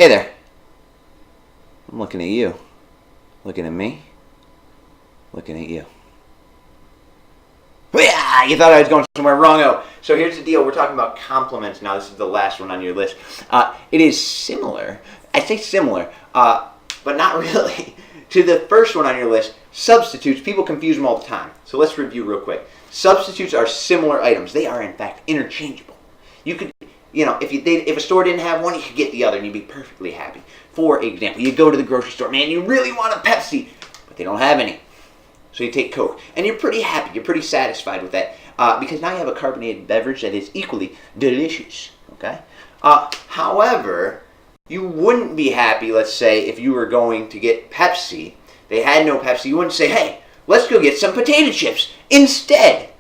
Hey there. I'm looking at you. Looking at me. Looking at you. Yeah, you thought I was going somewhere wrong. So here's the deal. We're talking about complements now. This is the last one on your list. It is similar. I say similar, but not really, to the first one on your list. Substitutes. People confuse them all the time. So let's review real quick. Substitutes are similar items. They are, in fact, interchangeable. You could, if a store didn't have one, you could get the other and you'd be perfectly happy. For example, you go to the grocery store, man, you really want a Pepsi, but they don't have any. So you take Coke, and you're pretty happy, you're pretty satisfied with that, because now you have a carbonated beverage that is equally delicious, okay? However, you wouldn't be happy, let's say, if you were going to get Pepsi, they had no Pepsi, you wouldn't say, hey, let's go get some potato chips instead.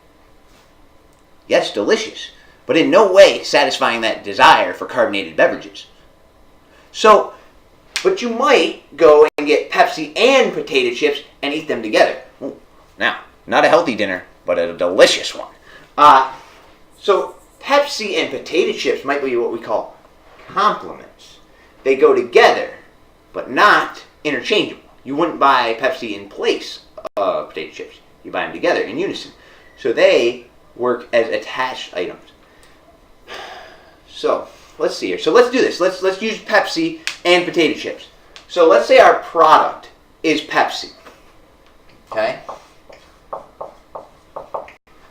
Yes, delicious, but in no way satisfying that desire for carbonated beverages. So, but you might go and get Pepsi and potato chips and eat them together. Ooh, now, not a healthy dinner, but a delicious one. So Pepsi and potato chips might be what we call complements. They go together, but not interchangeable. You wouldn't buy Pepsi in place of potato chips. You buy them together in unison. So they work as attached items. So let's see here. So let's do this. Let's use Pepsi and potato chips. So let's say our product is Pepsi. Okay?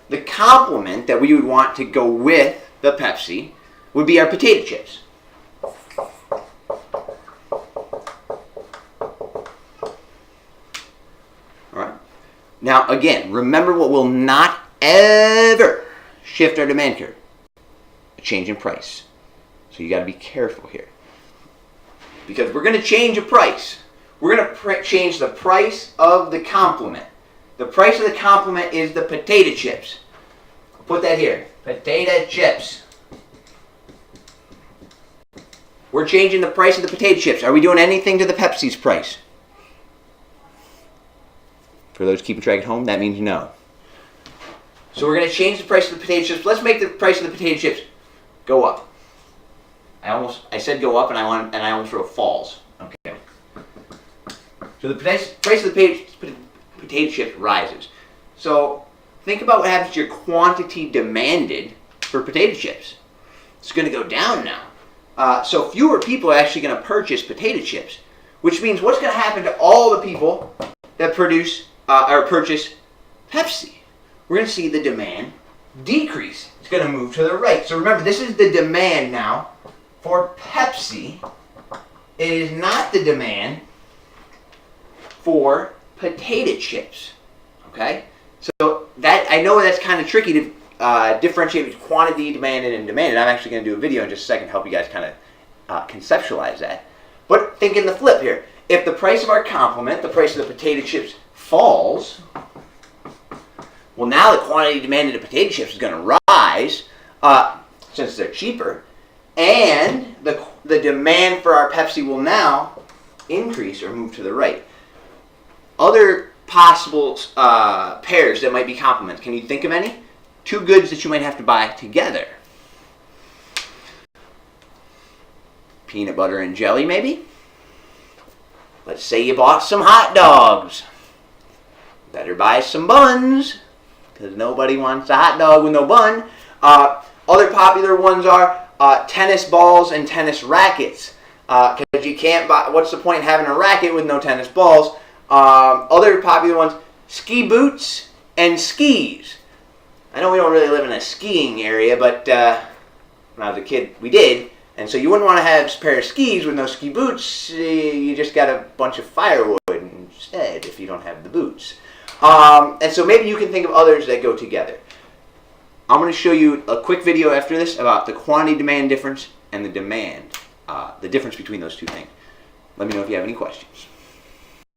The complement that we would want to go with the Pepsi would be our potato chips. Alright? Now again, remember what will not ever shift our demand curve. A change in price. So you got to be careful here. Because we're going to change a price. We're going to change the price of the complement. The price of the complement is the potato chips. I'll put that here. Potato chips. We're changing the price of the potato chips. Are we doing anything to the Pepsi's price? For those keeping track at home, that means no. So we're going to change the price of the potato chips. Let's make the price of the potato chips go up. I said go up, and I almost wrote falls. Okay. So the price of the potato chips rises. So think about what happens to your quantity demanded for potato chips. It's going to go down now. So fewer people are actually going to purchase potato chips, which means what's going to happen to all the people that produce or purchase Pepsi? We're going to see the demand decrease. It's going to move to the right. So remember, this is the demand now for Pepsi. It is not the demand for potato chips. Okay? So that, I know that's kind of tricky to differentiate between quantity demanded and demanded. I'm actually going to do a video in just a second to help you guys kind of conceptualize that. But think in the flip here. If the price of our complement, the price of the potato chips, falls, well, now the quantity demanded of potato chips is going to rise since they're cheaper, and the demand for our Pepsi will now increase or move to the right. Other possible pairs that might be complements. Can you think of any? Two goods that you might have to buy together. Peanut butter and jelly, maybe? Let's say you bought some hot dogs. Better buy some buns, because nobody wants a hot dog with no bun. Other popular ones are tennis balls and tennis rackets. Because you can't buy, what's the point in having a racket with no tennis balls? Other popular ones, ski boots and skis. I know we don't really live in a skiing area, but when I was a kid, we did. And so you wouldn't want to have a pair of skis with no ski boots. You just got a bunch of firewood instead if you don't have the boots. And so maybe you can think of others that go together. I'm going to show you a quick video after this about the quantity-demand difference and the demand, the difference between those two things. Let me know if you have any questions.